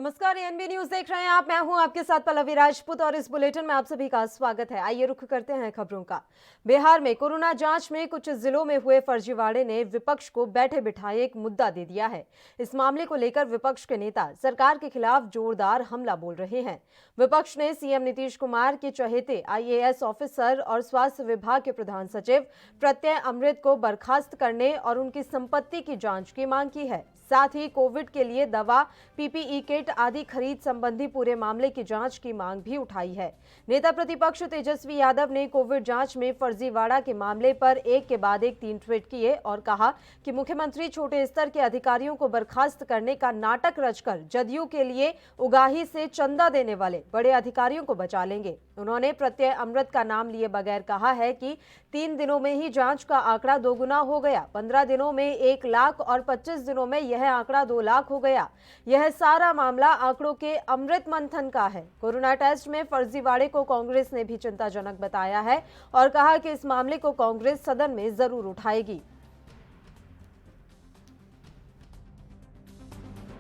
नमस्कार, ANB news देख रहे हैं आप। मैं हूं आपके साथ पल्लवी राजपूत और इस बुलेटिन में आप सभी का स्वागत है। आइए रुख करते हैं खबरों का। बिहार में कोरोना जांच में कुछ जिलों में हुए फर्जीवाड़े ने विपक्ष को बैठे बिठाए एक मुद्दा दे दिया है। इस मामले को लेकर विपक्ष के नेता सरकार के खिलाफ जोरदार हमला बोल रहे हैं। विपक्ष ने सीएम नीतीश कुमार के चहेते आईएएस ऑफिसर और स्वास्थ्य विभाग के प्रधान सचिव प्रत्यय अमृत को बर्खास्त करने और उनकी संपत्ति की जांच की मांग की है। साथ ही कोविड के लिए दवा, पीपीई किट आदि खरीद संबंधी पूरे मामले की जांच की मांग भी उठाई है। नेता प्रतिपक्ष तेजस्वी यादव ने कोविड जांच में फर्जीवाड़ा के मामले पर एक के बाद एक 3 ट्वीट किए और कहा कि मुख्यमंत्री छोटे स्तर के अधिकारियों को बर्खास्त करने का नाटक रचकर जदयू के लिए उगाही से चंदा देने वाले बड़े अधिकारियों को बचा लेंगे। उन्होंने प्रत्यय अमृत का नाम लिए बगैर कहा है कि 3 दिनों में ही जांच का आंकड़ा दोगुना हो गया, 15 दिनों में 1 लाख और 25 दिनों में यह आंकड़ा 2 लाख हो गया। यह सारा मामला आंकड़ों के अमृत मंथन का है। कोरोना टेस्ट में फर्जीवाड़े को कांग्रेस ने भी चिंताजनक बताया है और कहा कि इस मामले को कांग्रेस सदन में जरूर उठाएगी।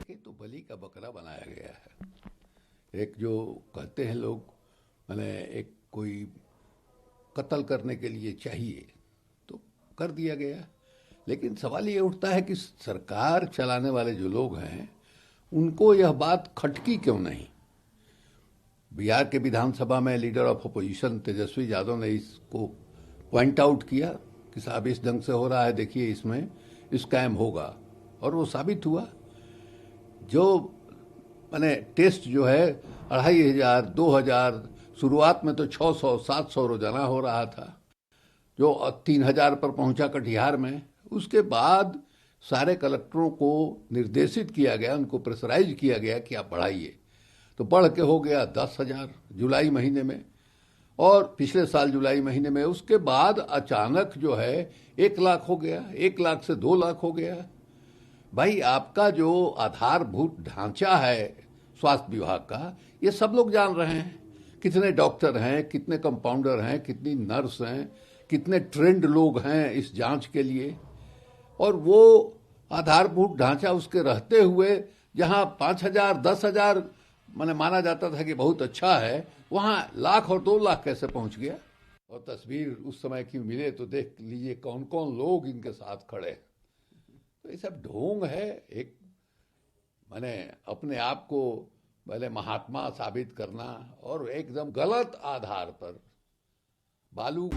तो बलि का बकरा बनाया गया है। एक जो कहते हैं लोग, मैंने एक कोई कत्ल करने के लिए चाहिए तो कर दिया गया। लेकिन सवाल ये उठता है कि सरकार चलाने वाले जो लोग हैं उनको यह बात खटकी क्यों नहीं। बिहार के विधानसभा में leader of opposition Tejashwi Yadav ने इसको पॉइंट आउट किया कि साहब इस ढंग से हो रहा है, देखिए इसमें स्कैम होगा, और वो साबित हुआ। जो मैंने टेस्ट जो है 2500, 2000, शुरुआत में तो 600, 700 रोजाना हो रहा था, जो 3000 पर पहुंचा कटिहार में। उसके बाद सारे कलेक्टरों को निर्देशित किया गया, उनको प्रेशराइज किया गया कि आप बढ़ाइए, तो बढ़ के हो गया 10,000 जुलाई महीने में, और पिछले साल जुलाई महीने में। उसके बाद अचानक जो है 1 लाख हो गया, 1 लाख से 2 लाख हो गया। भाई, आपका जो आधारभूत ढांचा है स्वास्थ्य विभाग का, ये सब लोग जान रहे हैं। कितने डॉक्टर हैं, कितने कंपाउंडर हैं, कितनी नर्स हैं, कितने ट्रेंड लोग हैं इस जांच के लिए। और वो आधारभूत ढांचा उसके रहते हुए जहां 5,000, 10,000 मैंने माना जाता था कि बहुत अच्छा है, वहां लाख और 2 लाख कैसे पहुंच गया। और तस्वीर उस समय की मिले तो देख लीजिए कौन कौन लोग इनके साथ खड़े हैं। तो ये सब ढोंग है। एक मैंने अपने आप को पहले महात्मा साबित करना और एकदम गलत आधार पर बालू।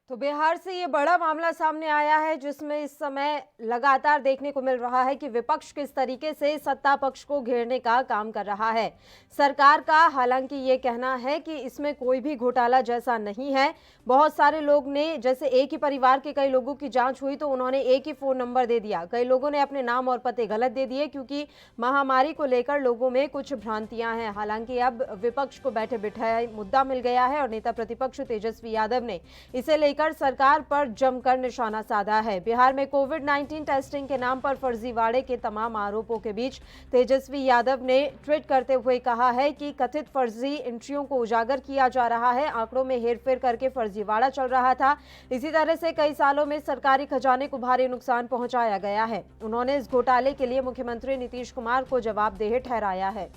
तो बिहार से ये बड़ा मामला सामने आया है, जिसमें इस समय लगातार देखने को मिल रहा है कि विपक्ष किस तरीके से सत्ता पक्ष को घेरने का काम कर रहा है। सरकार का हालांकि ये कहना है कि इसमें कोई भी घोटाला जैसा नहीं है। बहुत सारे लोग ने, जैसे एक ही परिवार के कई लोगों की जांच हुई तो उन्होंने एक ही फोन नंबर दे दिया, कई लोगों ने अपने नाम और पते गलत दे दिए, क्योंकि महामारी को लेकर लोगों में कुछ भ्रांतियां हैं। हालांकि अब विपक्ष को बैठे बिठाए मुद्दा मिल गया है और नेता प्रतिपक्ष तेजस्वी यादव ने इसे लेकर सरकार पर जमकर निशाना साधा है। बिहार में कोविड-19 टेस्टिंग के नाम पर फर्जीवाड़े के तमाम आरोपों के बीच तेजस्वी यादव ने ट्वीट करते हुए कहा है कि कथित फर्जी एंट्रियों को उजागर किया जा रहा है, आंकड़ों में हेरफेर करके फर्जीवाड़ा चल रहा था। इसी तरह से कई सालों में सरकारी खजाने को भारी नुकसान पहुंचाया गया है। उन्होंने इस घोटाले के लिए मुख्यमंत्री नीतीश कुमार को जवाबदेह ठहराया है।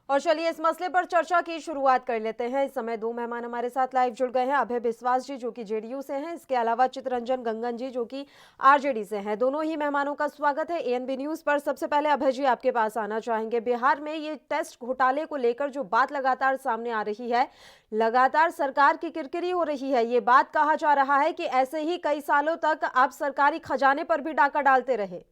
और चलिए इस मसले पर चर्चा की शुरुआत कर लेते हैं। इस समय 2 मेहमान हमारे साथ लाइव जुड़ गए हैं। अभय बिस्वास जी जो कि जेडीयू से हैं, इसके अलावा चितरंजन गंगन जी जो कि आरजेडी से हैं। दोनों ही मेहमानों का स्वागत है एएनबी न्यूज पर। सबसे पहले अभय जी आपके पास आना चाहेंगे। बिहार में ये टेस्ट घोटाले को लेकर जो बात लगातार सामने आ रही है, लगातार सरकार की किरकिरी हो रही है। ये बात कहा जा रहा है कि ऐसे ही कई सालों तक आप सरकारी खजाने पर भी डाका डालते रहे।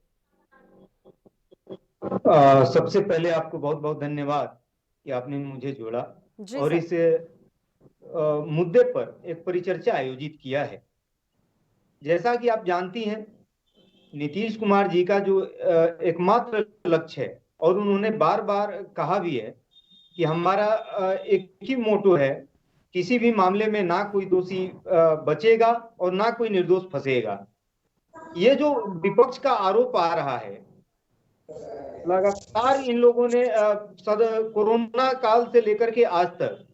सबसे पहले आपको बहुत बहुत धन्यवाद कि आपने मुझे जोड़ा और इस मुद्दे पर एक परिचर्चा आयोजित किया है। जैसा कि आप जानती हैं, नीतीश कुमार जी का जो एकमात्र लक्ष्य है, और उन्होंने बार बार कहा भी है कि हमारा एक ही मोटो है, किसी भी मामले में ना कोई दोषी बचेगा और ना कोई निर्दोष फंसेगा। ये जो विपक्ष का आरोप आ रहा है, लगातार इन लोगों ने कोरोना काल से लेकर के आज तक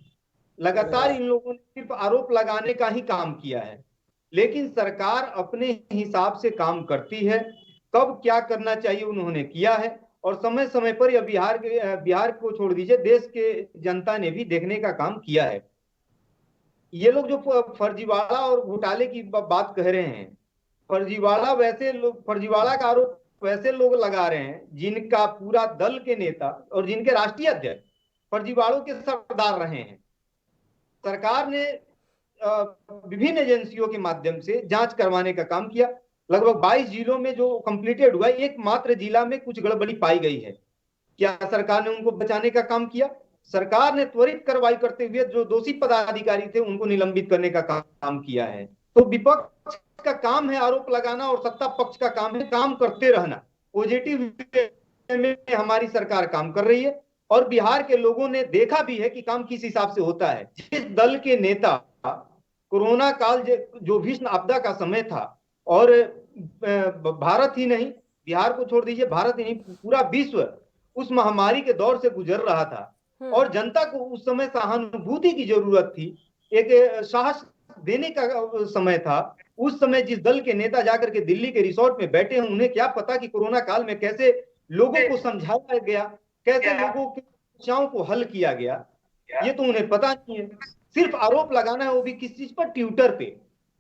लगातार इन लोगों ने सिर्फ आरोप लगाने का ही काम किया है, लेकिन सरकार अपने हिसाब से काम करती है। कब क्या करना चाहिए उन्होंने किया है, और समय समय पर यह बिहार को छोड़ दीजिए, देश के जनता ने भी देखने का काम किया है। ये लोग जो फर्जीवाड़ा और घोटाले की बात कह रहे हैं, फर्जीवाड़ा का आरोप वैसे लोग लगा रहे हैं जिनका पूरा दल के नेता और जिनके राष्ट्रीय अध्यक्ष फर्जीवाड़ों के सरदार रहे हैं। सरकार ने विभिन्न एजेंसियों के माध्यम से जांच करवाने का काम किया। लगभग 22 जिलों में जो कंप्लीटेड हुआ, एकमात्र जिला में कुछ गड़बड़ी पाई गई है। क्या सरकार ने उनको बचाने का काम किया? सरकार ने त्वरित कार्रवाई करते हुए जो दोषी पदाधिकारी थे उनको निलंबित करने का काम किया है। तो विपक्ष का काम है आरोप लगाना और सत्ता पक्ष का काम है काम करते रहना। पॉजिटिव में हमारी सरकार काम कर रही है और बिहार के लोगों ने देखा भी है कि काम किस हिसाब से होता है। जिस दल के नेता कोरोना काल जो भीषण आपदा का समय था, और भारत ही नहीं, बिहार को छोड़ दीजिए, भारत ही नहीं पूरा विश्व उस महामारी के दौर से गुजर रहा था और जनता को उस समय सहानुभूति की जरूरत थी, एक साहस देने का समय था। उस समय जिस दल के नेता जाकर के दिल्ली के रिसोर्ट में बैठे हैं, उन्हें क्या पता कि कोरोना काल में कैसे लोगों को समझाया गया, कैसे लोगों की समस्याओं को हल किया गया, ये तो उन्हें पता नहीं है। सिर्फ आरोप लगाना है, वो भी किस चीज पर? ट्विटर पे।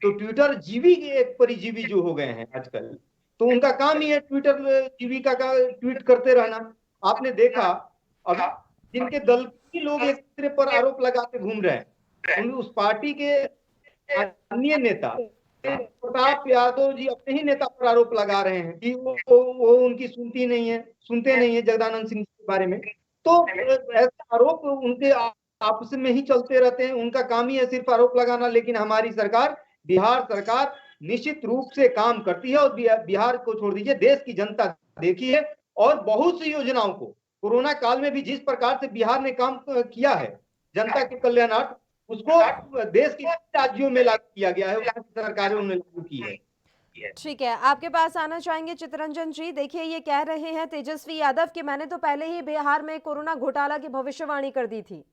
तो ट्विटर जीवी के एक परिजीवी जो हो गए हैं आजकल, तो उनका काम ही है ट्विटर जीविका का ट्वीट करते रहना। आपने देखा अब जिनके दल के लोग एक दूसरे पर आरोप लगाते घूम रहे हैं, उस पार्टी के अन्य नेता प्रताप यादव जी अपने ही नेता पर आरोप लगा रहे हैं कि वो उनकी सुनते नहीं है जगदानंद सिंह के बारे में। तो ऐसे आरोप उनके आपस में ही चलते रहते हैं, उनका काम ही है सिर्फ आरोप लगाना। लेकिन हमारी सरकार, बिहार सरकार निश्चित रूप से काम करती है और बिहार को छोड़ दीजिए, देश की जनता देखी है और बहुत सी योजनाओं को कोरोना काल में भी जिस प्रकार से बिहार ने काम किया है जनता के कल्याणार्थ, उसको देश के राज्यों में लागू किया गया है, सरकारों ने लागू की है। ठीक है, आपके पास आना चाहेंगे चितरंजन जी। देखिए, ये कह रहे हैं तेजस्वी यादव कि मैंने तो पहले ही बिहार में कोरोना घोटाला की भविष्यवाणी कर दी थी।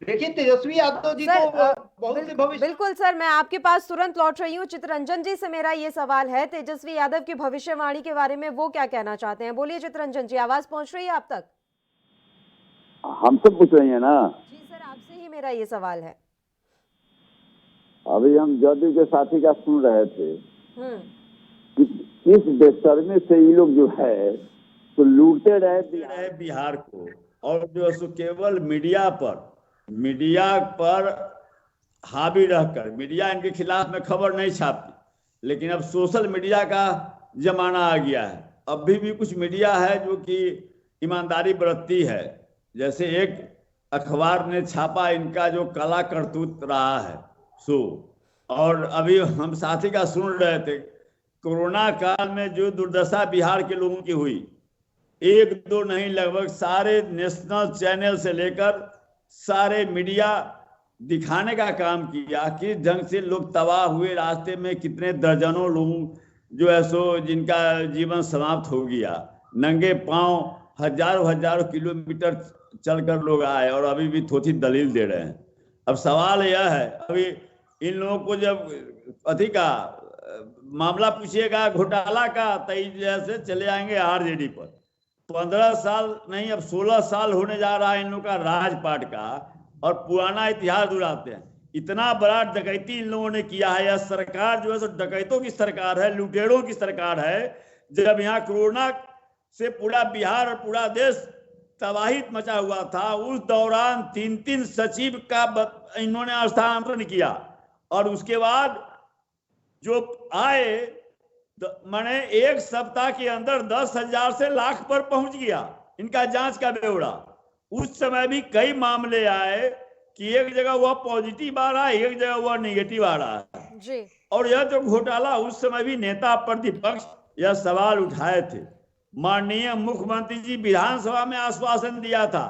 देखिए, तेजस्वी यादव जी तो बहुत से भविष्य। बिल्कुल सर, मैं आपके पास तुरंत लौट रही हूँ। चितरंजन जी से मेरा ये सवाल है, तेजस्वी यादव की भविष्यवाणी के बारे में वो क्या कहना चाहते हैं? बोलिए चितरंजन जी, आवाज पहुंच रही है आप तक? हम सब पूछ रहे हैं ना। जी सर, आपसे ही मेरा ये सवाल है। अभी हम जदयू के साथी का सुन रहे थे कि इस बेशर्मी से ये लोग जो है तो लूटते रहे बिहार को, और जो है केवल मीडिया पर हावी रहकर मीडिया इनके खिलाफ में खबर नहीं छापती। लेकिन अब सोशल मीडिया का जमाना आ गया है। अभी भी कुछ मीडिया है जो कि ईमानदारी बरतती है। जैसे एक अखबार ने छापा इनका जो काला करतूत रहा है सो, और अभी हम साथी का सुन रहे थे, कोरोना काल में जो दुर्दशा बिहार के लोगों की हुई, एक दो नहीं लगभग सारे नेशनल चैनल से लेकर सारे मीडिया दिखाने का काम किया कि ढंग से लोग तबाह हुए, रास्ते में कितने दर्जनों लोग जो है सो जिनका जीवन समाप्त हो गया, नंगे पांव हजारों किलोमीटर चलकर लोग आए और अभी भी थोड़ी दलील दे रहे हैं। अब सवाल यह है, अभी इन लोगों को जब अधिक का मामला पूछिएगा घोटाला का, तो जैसे चले आएंगे आरजेडी पर। 15 साल नहीं, अब 16 साल होने जा रहा है इन लोगों का राजपाट का, और पुराना इतिहास दुहराते हैं। इतना बड़ा डकैती इन लोगों ने किया है। यह सरकार जो है सो डकैतों की सरकार है, लुटेरों की सरकार है। जब यहाँ कोरोना से पूरा बिहार और पूरा देश तबाही मचा हुआ था, उस दौरान 3 सचिव का इन्होंने स्थानांतरण किया, और उसके बाद जो आए मैंने 1 सप्ताह के अंदर 10,000 से लाख पर पहुंच गया इनका जांच का ब्यौरा। उस समय भी कई मामले आए कि एक जगह वह पॉजिटिव आ रहा है, एक जगह वह निगेटिव आ रहा है जी। और यह जो घोटाला, उस समय भी नेता प्रतिपक्ष यह सवाल उठाए थे। माननीय मुख्यमंत्री जी विधानसभा में आश्वासन दिया था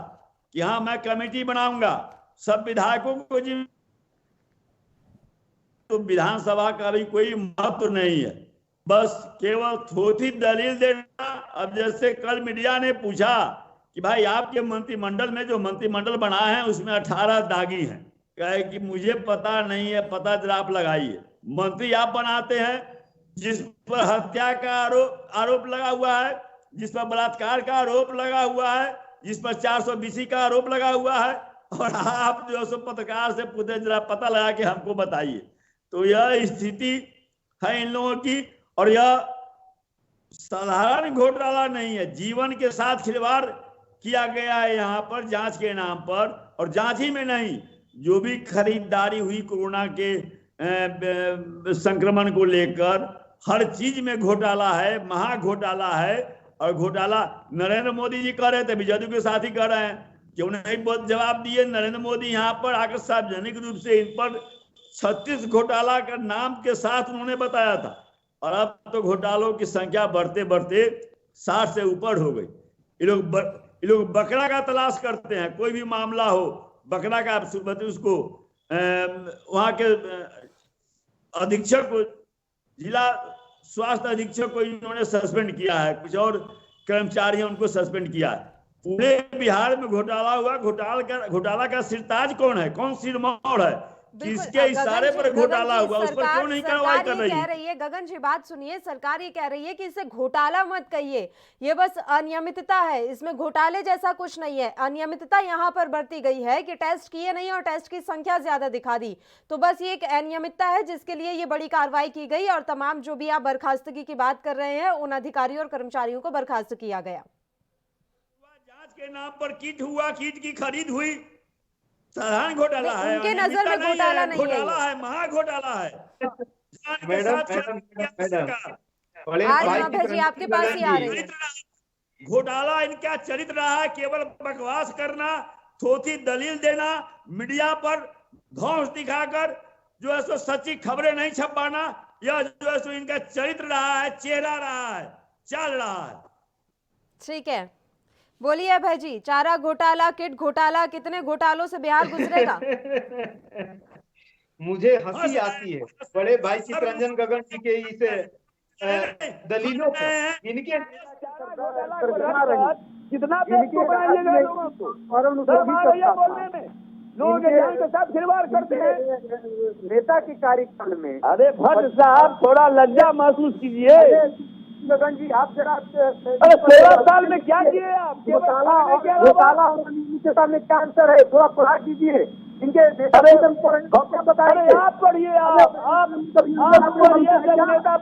कि हाँ मैं कमेटी बनाऊंगा, सब विधायकों को जी, तो विधानसभा का भी कोई महत्व नहीं है, बस केवल थोड़ी दलील देना। अब जैसे कल मीडिया ने पूछा कि भाई आपके मंत्रिमंडल में जो मंत्रिमंडल बना है उसमें 18 दागी हैं। कहे कि मुझे पता नहीं है, पता जरा आप लगाइए। मंत्री आप बनाते हैं जिस पर हत्या का आरोप लगा हुआ है, जिस पर बलात्कार का आरोप लगा हुआ है, जिस पर 420 का आरोप लगा हुआ है, और आप जो है पत्रकार से पूछे जरा पता लगा के हमको बताइए। तो यह स्थिति है इन लोगों की, और यह साधारण घोटाला नहीं है, जीवन के साथ खिलवाड़ किया गया है यहाँ पर जांच के नाम पर। और जांच ही में नहीं, जो भी खरीदारी हुई कोरोना के संक्रमण को लेकर, हर चीज में घोटाला है, महा घोटाला है। और घोटाला नरेंद्र मोदी जी कर रहे थे, जदयू के साथ ही कर रहे हैं, क्यों नहीं बहुत जवाब दिए। नरेंद्र मोदी यहाँ पर आकर सार्वजनिक रूप से इन पर 36 घोटाला का नाम के साथ उन्होंने बताया था, और अब तो घोटालों की संख्या बढ़ते बढ़ते 60 से ऊपर हो गई। ये लोग बकरा का तलाश करते हैं, कोई भी मामला हो बकरा का, उसको वहां के अधीक्षक को, जिला स्वास्थ्य अधीक्षक को इन्होंने सस्पेंड किया है, कुछ और कर्मचारी उनको सस्पेंड किया है। पूरे बिहार में घोटाला हुआ। घोटाला का सिरताज कौन है, कौन सिरमौर है, किसके इशारे पर घोटाला हुआ, उस पर क्यों नहीं कार्रवाई कर रही है? गगन जी बात सुनिए, सरकार ये कह रही है कि इसे घोटाला मत कहिए, ये बस अनियमितता है, इसमें घोटाले जैसा कुछ नहीं है। अनियमितता यहाँ पर बढ़ती गई है कि टेस्ट किए नहीं और टेस्ट की संख्या ज्यादा दिखा दी, तो बस ये एक अनियमितता है जिसके लिए ये बड़ी कार्रवाई की गई, और तमाम जो भी आप बर्खास्तगी की बात कर रहे हैं उन अधिकारियों और कर्मचारियों को बर्खास्त किया गया। जांच के नाम पर किट हुआ, किट की खरीद हुई, साधारण घोटाला है, उनके नजर में घोटाला नहीं है, घोटाला है, महा घोटाला है। मैडम जी आपके पास ही आ रही है। घोटाला इनका चरित्र रहा है, केवल बकवास करना, थोथी दलील देना, मीडिया पर धौंस दिखाकर जो है सो सच्ची खबरें नहीं छपाना, यह जो है सो इनका चरित्र रहा है, चेहरा रहा है, चाल रहा है। ठीक है, बोलिए अभय जी, चारा घोटाला, किट घोटाला, कितने घोटालों से बिहार गुजरेगा? मुझे हंसी आती है बड़े भाई चितरंजन गगन जी के इस दलीलों पर। इनके कितना बोलने में लोग के साथ खिलवाड़ करते हैं नेता के कार्यकाल में। अरे भट्ट साहब थोड़ा लज्जा महसूस कीजिए। गगन जी आप जरा, अरे 13 साल में क्या किए आप? घोटाला के सामने क्या अंतर है? थोड़ा पढ़ा दीजिए इनके। अरे आप पढ़िए, आप नेता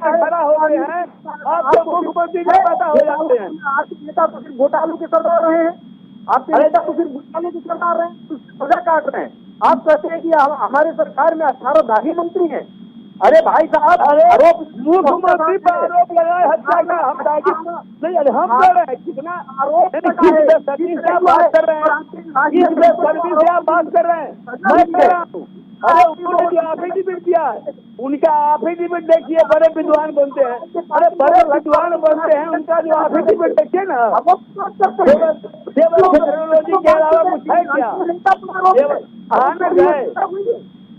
खड़ा हो गए हैं, आपको मुख्यमंत्री का पता हो जाते हैं। आपके नेता तो फिर घोटालों के सरदार रहे हैं, आपके नेता तो फिर घोटालों के सरदार रहे हैं, सजा काट रहे हैं। आप कहते हैं कि हमारे सरकार में 18 दागी मंत्री हैं। अरे भाई साहब, आरोप मुख्यमंत्री पर आरोप लगाए हत्या का, हम दागी नहीं, अरे हम कर रहे हैं कितना आरोप बात कर रहे हैं, सर्विस से आप बात कर रहे हैं, मैं कह रहा हूँ। अरे उन्होंने जो एफिडेविट दिया है, उनका एफिडेविट देखिए, बड़े विद्वान बनते हैं, अरे बड़े विद्वान बनते हैं, उनका जो एफिडेविट देखिए ना, टेक्नोलॉजी के अलावा कुछ है क्या? आने गए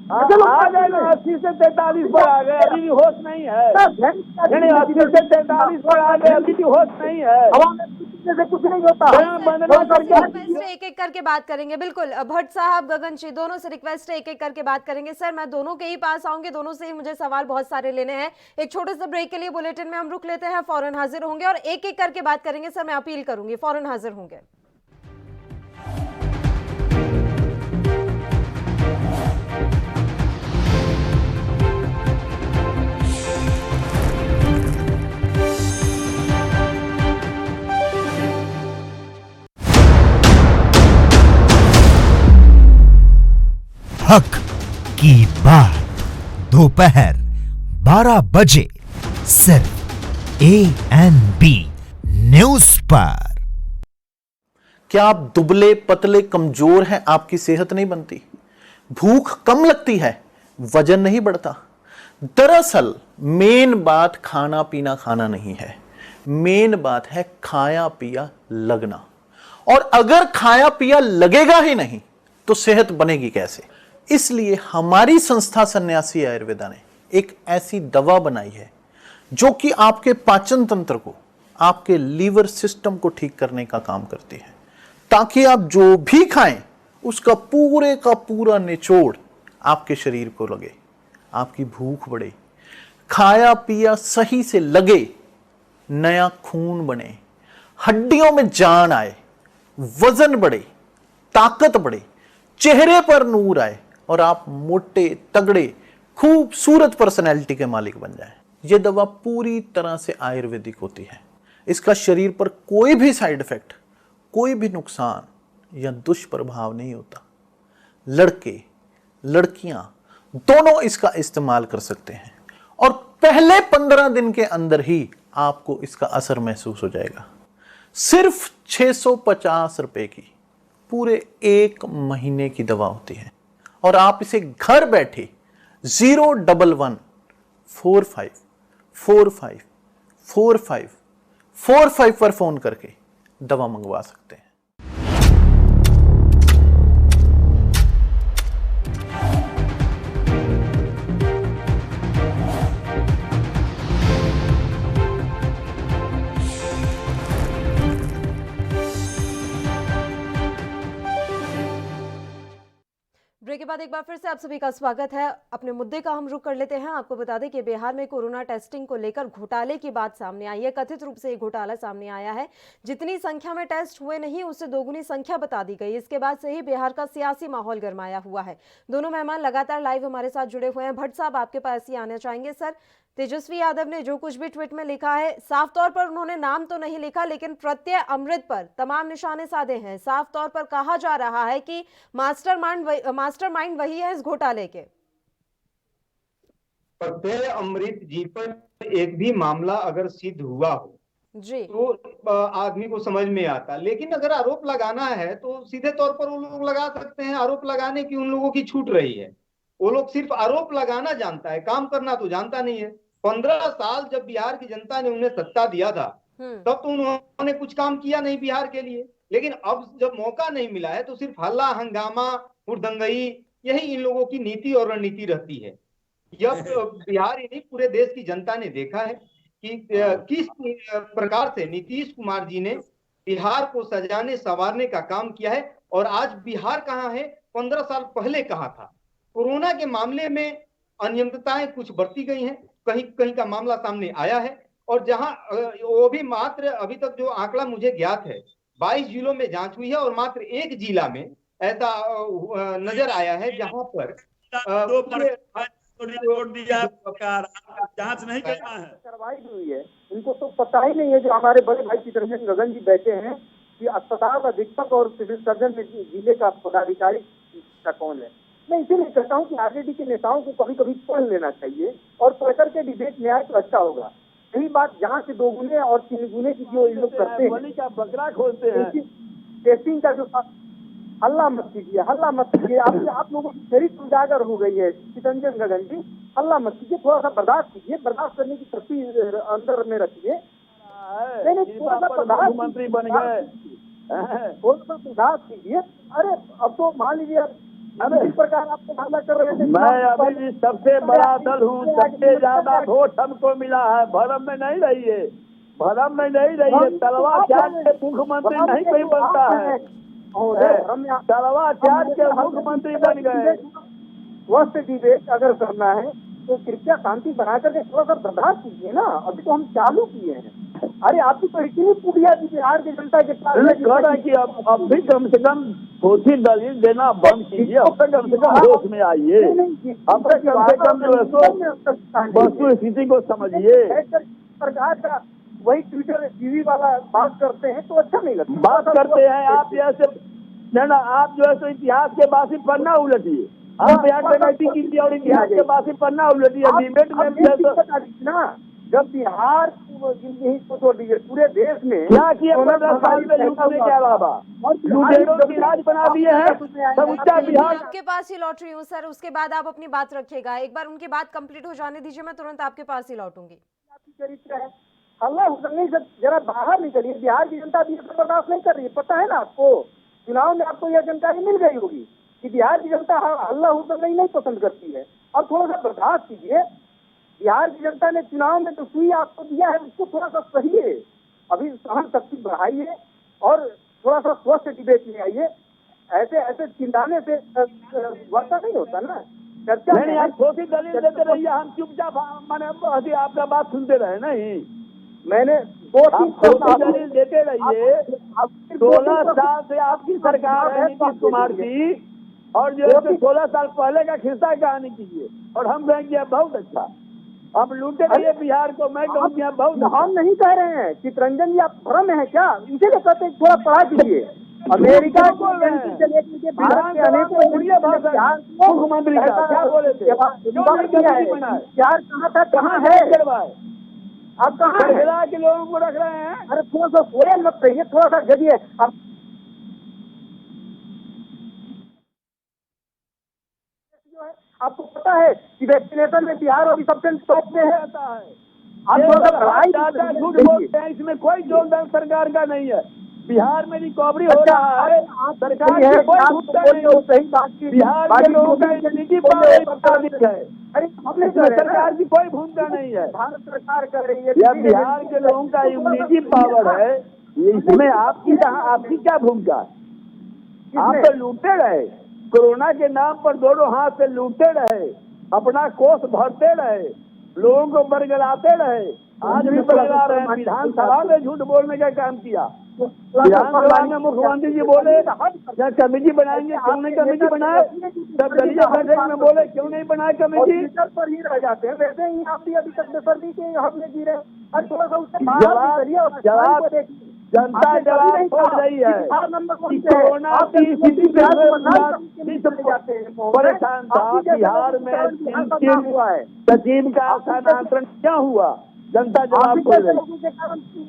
आ गए ना, 80 से 43 पर आ गए, अभी भी होश नहीं है। 80 से 43 पर आ गए, अभी भी होश नहीं है। कुछ नहीं होता। एक एक करके बात करेंगे, बिल्कुल। भट्ट साहब, गगन जी, दोनों से रिक्वेस्ट है, एक एक करके बात करेंगे। सर मैं दोनों के ही पास आऊंगी, दोनों से ही मुझे सवाल बहुत सारे लेने हैं। एक छोटे से ब्रेक के लिए बुलेटिन में हम रुक लेते हैं, फौरन हाजिर होंगे और एक एक करके बात करेंगे। सर मैं अपील करूंगी, फौरन हाजिर होंगे। हक की बात दोपहर 12 बजे सिर्फ ANB न्यूज पर। क्या आप दुबले पतले कमजोर हैं? आपकी सेहत नहीं बनती, भूख कम लगती है, वजन नहीं बढ़ता? दरअसल मेन बात खाना पीना खाना नहीं है, मेन बात है खाया पिया लगना। और अगर खाया पिया लगेगा ही नहीं तो सेहत बनेगी कैसे? इसलिए हमारी संस्था सन्यासी आयुर्वेदा ने एक ऐसी दवा बनाई है जो कि आपके पाचन तंत्र को, आपके लीवर सिस्टम को ठीक करने का काम करती है, ताकि आप जो भी खाएं उसका पूरे का पूरा निचोड़ आपके शरीर को लगे, आपकी भूख बढ़े, खाया पिया सही से लगे, नया खून बने, हड्डियों में जान आए, वजन बढ़े, ताकत बढ़े, चेहरे पर नूर आए और आप मोटे तगड़े खूबसूरत पर्सनैलिटी के मालिक बन जाएं। यह दवा पूरी तरह से आयुर्वेदिक होती है। इसका शरीर पर कोई भी साइड इफेक्ट, कोई भी नुकसान या दुष्प्रभाव नहीं होता। लड़के लड़कियां दोनों इसका इस्तेमाल कर सकते हैं और पहले 15 दिन के अंदर ही आपको इसका असर महसूस हो जाएगा। सिर्फ 650 रुपए की पूरे 1 महीने की दवा होती है और आप इसे घर बैठे 01145454545 पर फोन करके दवा मंगवा सकते हैं। ब्रेक के बाद एक बार फिर से आप सभी का स्वागत है। अपने मुद्दे का हम रुख कर लेते हैं। आपको बता दें कि बिहार में कोरोना टेस्टिंग को लेकर घोटाले की बात सामने आई है। कथित रूप से ये घोटाला सामने आया है। जितनी संख्या में टेस्ट हुए नहीं, उससे दोगुनी संख्या बता दी गई। इसके बाद से ही बिहार का सियासी माहौल गरमाया हुआ है। दोनों मेहमान लगातार लाइव हमारे साथ जुड़े हुए हैं। भट्ट साहब, आपके पास ही आना चाहेंगे। सर, तेजस्वी यादव ने जो कुछ भी ट्वीट में लिखा है, साफ तौर पर उन्होंने नाम तो नहीं लिखा, लेकिन प्रत्यय अमृत पर तमाम निशाने साधे हैं। साफ तौर पर कहा जा रहा है कि मास्टरमाइंड वही है इस घोटाले के। प्रत्यय अमृत जी पर एक भी मामला अगर सिद्ध हुआ हो जी, तो आदमी को समझ में आता, लेकिन अगर आरोप लगाना है तो सीधे तौर पर वो लोग लगा सकते हैं। आरोप लगाने की उन लोगों की छूट रही है। वो लोग सिर्फ आरोप लगाना जानता है, काम करना तो जानता नहीं है। 15 साल जब बिहार की जनता ने उन्हें सत्ता दिया था, तब तो उन्होंने कुछ काम किया नहीं बिहार के लिए। लेकिन अब जब मौका नहीं मिला है तो सिर्फ हल्ला हंगामा हुड़दंगई, यही इन लोगों की नीति और रणनीति रहती है। यह बिहार ही नहीं, पूरे देश की जनता ने देखा है कि किस प्रकार से नीतीश कुमार जी ने बिहार को सजाने संवारने का काम किया है। और आज बिहार कहाँ है, 15 साल पहले कहाँ था। कोरोना के मामले में अनियमितताएं कुछ बढ़ती गई हैं, कहीं कहीं का मामला सामने आया है। और जहां वो भी मात्र अभी तक जो आंकड़ा मुझे ज्ञात है, 22 जिलों में जांच हुई है और मात्र एक जिला में ऐसा नजर आया है जहां पर रिपोर्ट दिया, जांच नहीं करवाई हुई है। इनको तो पता ही नहीं है। जो हमारे बड़े भाई चित्रंजन गगन जी बैठे हैं कि अस्पताल अधीक्षक और सिविल सर्जन में जिले का पदाधिकारी का कौन है। मैं इसीलिए कहता हूँ कि आरजेडी के नेताओं को कभी कभी पढ़ लेना चाहिए और पढ़ करके डिबेट में आए तो अच्छा होगा। यही बात जहाँ से 2 गुने और 3 गुने की जो लोग करते हैं, बकरा खोलते हैं, टेस्टिंग का जो हल्ला मत कीजिए, हल्ला मत कीजिए। आप लोगों की चरित्र उजागर हो गई है चित्रंजन गगन जी, हल्ला मत कीजिए, थोड़ा सा बर्दाश्त कीजिए, बर्दाश्त करने की शक्ति अंदर में रखिए। मुख्यमंत्री बन गए, थोड़ा सा बर्दाश्त कीजिए। अरे अब तो मान लीजिए, इस प्रकार आपको हमला कर रहे थे। मैं अभी भी सबसे बड़ा दल हूँ, सबसे ज्यादा वोट हमको मिला है। भरम में नहीं रहिए, भरम में नहीं रहिए। तलवार चाट के मुख्यमंत्री नहीं कोई बनता है, तलवार चाट के मुख्यमंत्री बन गए। वस्त डिबेट अगर करना है तो कृपया शांति बना करके थोड़ा सा बर्दाश्त कीजिए ना। अभी तो हम चालू किए हैं। अरे आपकी तो इतनी पुड़िया बिहार की जनता के पास कह रहा है कि अब भी कम से कम ठोसी दलील देना बंद कीजिए। अब तक कम से कम होश में आइए, अब तक कम से कम वस्तु स्थिति को समझिए। सरकार का वही ट्विटर टीवी वाला बात करते हैं तो अच्छा नहीं लगता। बात करते हैं आप जैसे ना, आप जो है तो इतिहास के बासी पन्ना उलटिए। आप की और इतिहास के बासी पन्ना उलटिए। डिबेट में ना, जब बिहार को छोड़ दीजिए, पूरे देश में क्या किया 15 साल में लूटने के अलावा लुटेरों की राज बना दिए हैं। समूचा बिहार आपके पास ही लौट रही हूँ सर, उसके बाद आप अपनी बात रखिएगा। एक बार उनकी बात कंप्लीट हो जाने दीजिए, मैं तुरंत आपके पास ही लौटूंगी। चरित्र है, अल्लाह हुसैन से जरा बाहर निकलिए। बिहार की जनता भी बर्दाश्त नहीं कर रही है। पता है ना आपको, चुनाव में आपको यह जानकारी मिल गई होगी कि बिहार की जनता अल्लाह हुसैन नहीं पसंद करती है। और थोड़ा सा बर्दाश्त कीजिए। बिहार की जनता ने चुनाव में तो सुई आपको दिया है, उसको थोड़ा सा सहिए। अभी सहन शक्ति बढ़ाइए और थोड़ा सा स्वस्थ डिबेट में आइए। ऐसे ऐसे चिंताने से वर्षा नहीं होता ना, चर्चा नहीं, आप छोटी दलील देते रहिए, हम चुपचाप माने आपका बात सुनते रहे। नहीं, मैंने 2-3 दलील देते रहिए। 16 साल से आपकी सरकार है नीतीश कुमार की, और जो है 16 साल पहले का खिस्सा कहानी कीजिए और हम कहेंगे बहुत अच्छा। आप लूटे रहिए बिहार को, मैं कहूँगी आप बहुत। हम नहीं कह रहे हैं चितरंजन जी, आप भ्रम में है क्या? इसीलिए कहते हैं थोड़ा पढ़ा कीजिए। अमेरिका को मुख्यमंत्री क्या बोले थे, बिहार कहाँ था, कहाँ है? आप कहाँ हिला के लोगों को रख रहे हैं? अरे थोड़ा सा सोए मत रहिए, थोड़ा सा जगिए। आप आपको पता है कि वैक्सीनेशन में बिहार अभी सबसे टॉप में है। आप थोड़ा सा पढ़ाई झूठ बोलते हैं, इसमें कोई योगदान सरकार का नहीं है। बिहार में रिकवरी हो रहा है, सरकार की कोई भूमिका नहीं है। सही बात की, बिहार के लोगों का इम्यूनिटी पावर है, अरे हमने सरकार की कोई भूमिका नहीं है। भारत सरकार कर रही है, या बिहार के लोगों का इम्यूनिटी पावर है, इसमें आपकी क्या भूमिका? आप तो लूटते रहे, कोरोना के नाम पर दोनों हाथ से लूटते रहे, अपना कोष भरते रहे, लोगों को बरगलाते रहे, आज भी बरगला रहे हैं। विधानसभा में झूठ बोलने का काम किया। विधानसभा में मुख्यमंत्री जी बोले क्या कमेटी बनाएंगे, क्यों नहीं कमेटी बनाए? तब दलीय बैठक में बोले क्यों नहीं बनाए कमेटी? पर ही रह जाते हैं। वैसे ही आप भी अभी तक बेसर्दी के हमने जी रहे, थोड़ा सा उससे जवाब जनता जवाब छोड़ रही है कि कोरोना की स्थिति परेशान था। बिहार में हुआ है, सचिव का स्थानांतरण क्या हुआ? जनता जवाब छोड़ रही है।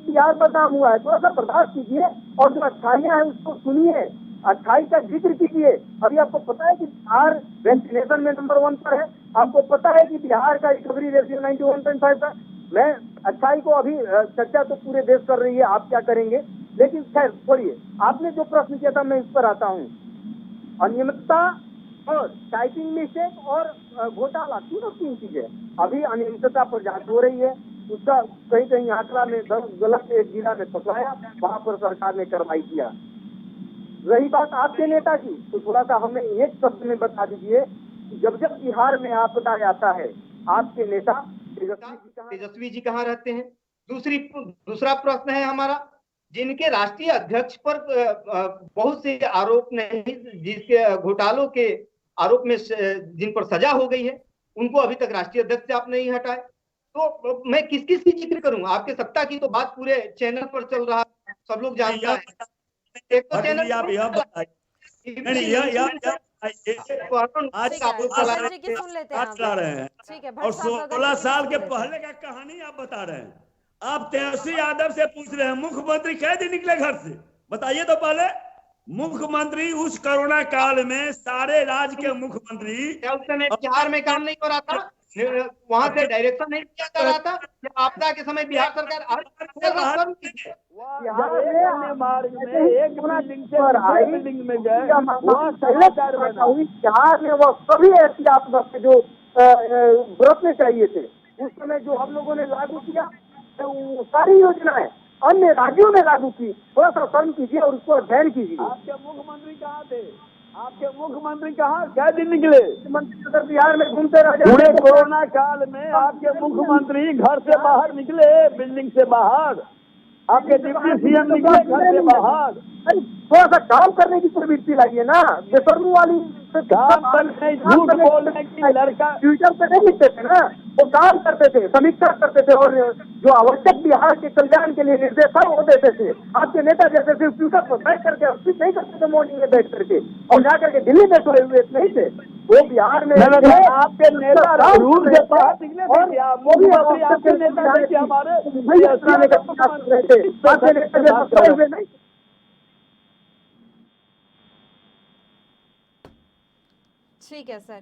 बिहार बदनाम हुआ है, थोड़ा सा बर्दाश्त कीजिए और जो अच्छाइयाँ हैं उसको सुनिए, अच्छाई का जिक्र कीजिए। अभी आपको पता है कि बिहार वैक्सीनेशन में नंबर 1 पर है। आपको पता है कि बिहार का रिकवरी रेशियो 91.5 था। मैं अच्छाई को अभी चर्चा तो पूरे देश कर रही है, आप क्या करेंगे? लेकिन खैर छोड़िए, आपने जो प्रश्न किया था मैं इस पर आता हूँ। अनियमितता और टाइपिंग मिस्टेक और घोटाला, तीन चीजें। अभी अनियमितता पर जांच हो रही है, उसका कहीं कहीं आंकड़ा में गलत एक जिला में फंसाया, वहां पर सरकार ने कार्रवाई किया। रही बात आपके नेता की, तो थोड़ा सा हमें एक शब्द में बता दीजिए, जब बिहार में आपदा आता है, आपके नेता तेजस्वी जी कहाँ रहते हैं? दूसरा प्रश्न है हमारा, जिनके राष्ट्रीय अध्यक्ष पर बहुत से आरोप नहीं, जिसके घोटालों के आरोप में जिन पर सजा हो गई है, उनको अभी तक राष्ट्रीय अध्यक्ष से आप नहीं हटाए। तो मैं किस किस की जिक्र करूं? आपके सत्ता की तो बात पूरे चैनल पर चल रहा है, सब लोग जानते हैं। एक तो चैनल और 16 साल के पहले का कहानी आप बता रहे हैं। आप तेजस्वी यादव से पूछ रहे हैं मुख्यमंत्री कै दिन निकले घर से, बताइए तो पहले। मुख्यमंत्री उस कोरोना काल में सारे राज्य के मुख्यमंत्री, क्या उस समय बिहार में काम नहीं हो रहा था? वहां से डायरेक्शन नहीं किया जा रहा था? आपदा के समय बिहार सरकार बिहार में वो सभी एहतियात जो बरतने चाहिए थे, उस समय जो हम लोगों ने लागू किया, वो सारी योजनाएं अन्य राज्यों में लागू की। थोड़ा सा शर्म कीजिए और उसको अध्ययन कीजिए। आपके मुख्यमंत्री कहाँ थे? आपके मुख्यमंत्री कहाँ कै दिन निकले? मुख्यमंत्री अगर बिहार में घूमते रह पूरे कोरोना काल में आपके मुख्यमंत्री घर से बाहर निकले, बिल्डिंग से बाहर। आपके डिप्टी सीएम निकले घर से बाहर। थोड़ा सा काम करने की प्रवृत्ति लाइए ना, बेशर्मी वाली काम करने, झूठ बोलने की लड़का ट्विटर पे नहीं लिखते थे ना, वो काम करते थे, समीक्षा करते थे और जो आवश्यक बिहार के कल्याण के लिए निर्देश था वो देते थे। आपके नेता जैसे सिर्फ ट्विटर पर बैठ करके स्पीच नहीं करते थे मॉर्निंग में बैठ करके और जा करके दिल्ली में सोए हुए नहीं थे। वो बिहार में आपके नेता रूल से बाहर निकले थे, वो भी आपके नेता थे हमारे नहीं। ठीक है सर,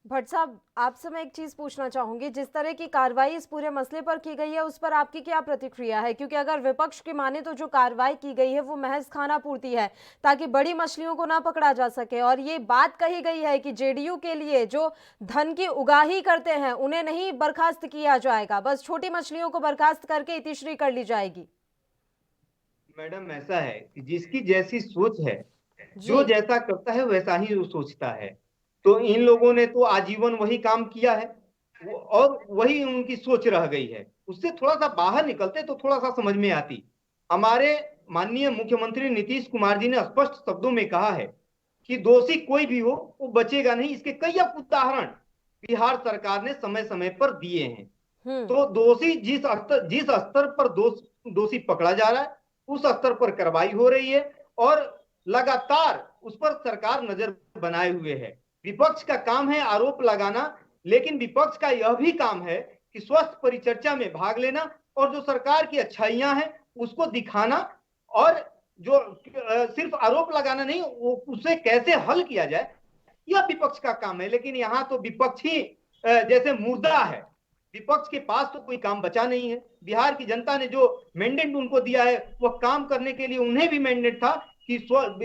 भट्ट साहब, आपसे मैं एक चीज पूछना चाहूंगी, जिस तरह की कार्रवाई इस पूरे मसले पर की गई है उस पर आपकी क्या प्रतिक्रिया है? क्योंकि अगर विपक्ष की माने तो जो कार्रवाई की गई है वो महज खाना पूर्ति है ताकि बड़ी मछलियों को ना पकड़ा जा सके, और ये बात कही गई है कि जेडीयू के लिए जो धन की उगाही करते हैं उन्हें नहीं बर्खास्त किया जाएगा, बस छोटी मछलियों को बर्खास्त करके इतिश्री कर ली जाएगी। मैडम, ऐसा है कि जिसकी जैसी सोच है, जो जैसा करता है वैसा ही वो सोचता है। तो इन लोगों ने तो आजीवन वही काम किया है और वही उनकी सोच रह गई है। उससे थोड़ा सा बाहर निकलते तो थोड़ा सा समझ में आती। हमारे माननीय मुख्यमंत्री नीतीश कुमार जी ने स्पष्ट शब्दों में कहा है कि दोषी कोई भी हो वो बचेगा नहीं। इसके कई उदाहरण बिहार सरकार ने समय समय पर दिए हैं। तो दोषी जिस स्तर पर दोषी पकड़ा जा रहा है उस स्तर पर कार्रवाई हो रही है और लगातार उस पर सरकार नजर बनाए हुए है। विपक्ष का काम है आरोप लगाना, लेकिन विपक्ष का यह भी काम है कि स्वस्थ परिचर्चा में भाग लेना और जो सरकार की अच्छाइयां हैं उसको दिखाना, और जो सिर्फ आरोप लगाना नहीं, उसे कैसे हल किया जाए यह विपक्ष का काम है। लेकिन यहाँ तो विपक्ष ही जैसे मुर्दा है, विपक्ष के पास तो कोई काम बचा नहीं है। बिहार की जनता ने जो मैंडेट उनको दिया है वह काम करने के लिए उन्हें भी मैंडेट था कि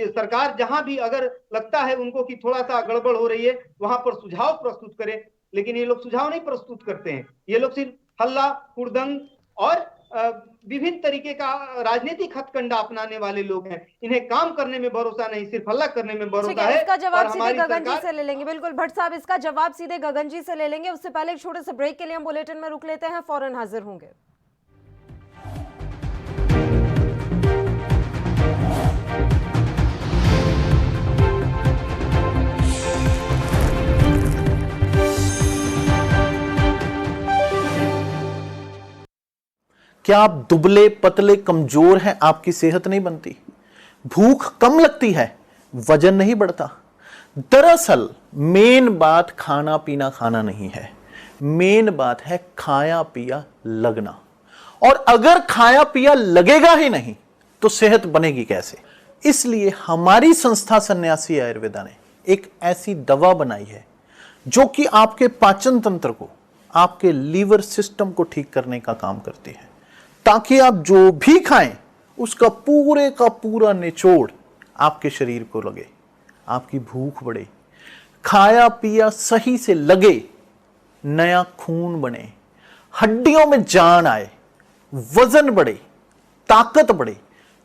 सरकार जहां भी अगर लगता है उनको कि थोड़ा सा गड़बड़ हो रही है वहां पर सुझाव प्रस्तुत करे। लेकिन ये लोग सुझाव नहीं प्रस्तुत करते हैं, ये लोग सिर्फ हल्ला हुड़दंग और विभिन्न तरीके का राजनीतिक हथकंडा अपनाने वाले लोग हैं। इन्हें काम करने में भरोसा नहीं, सिर्फ हल्ला करने में भरोसा है। इसका जवाब सीधे गगन जी से ले लेंगे। बिल्कुल भट्ट साहब, इसका जवाब सीधे गगन जी से ले लेंगे। उससे पहले एक छोटे से ब्रेक के लिए हम बुलेटिन में रुक लेते हैं, फौरन हाजिर होंगे। क्या आप दुबले पतले कमजोर हैं, आपकी सेहत नहीं बनती? भूख कम लगती है, वजन नहीं बढ़ता? दरअसल मेन बात खाना पीना खाना नहीं है, मेन बात है खाया पिया लगना। और अगर खाया पिया लगेगा ही नहीं तो सेहत बनेगी कैसे? इसलिए हमारी संस्था सन्यासी आयुर्वेदा ने एक ऐसी दवा बनाई है जो कि आपके पाचन तंत्र को, आपके लीवर सिस्टम को ठीक करने का काम करती है, ताकि आप जो भी खाएं उसका पूरे का पूरा निचोड़ आपके शरीर को लगे, आपकी भूख बढ़े, खाया पिया सही से लगे, नया खून बने, हड्डियों में जान आए, वजन बढ़े, ताकत बढ़े,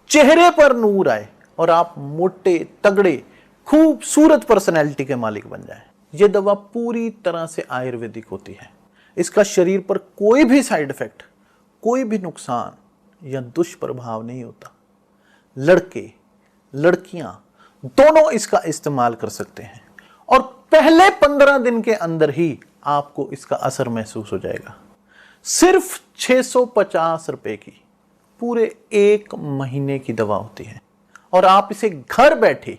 चेहरे पर नूर आए और आप मोटे तगड़े खूबसूरत पर्सनैलिटी के मालिक बन जाएं। यह दवा पूरी तरह से आयुर्वेदिक होती है। इसका शरीर पर कोई भी साइड इफेक्ट, कोई भी नुकसान या दुष्प्रभाव नहीं होता। लड़के लड़कियां दोनों इसका इस्तेमाल कर सकते हैं और पहले 15 दिन के अंदर ही आपको इसका असर महसूस हो जाएगा। सिर्फ 650 रुपए की पूरे 1 महीने की दवा होती है और आप इसे घर बैठे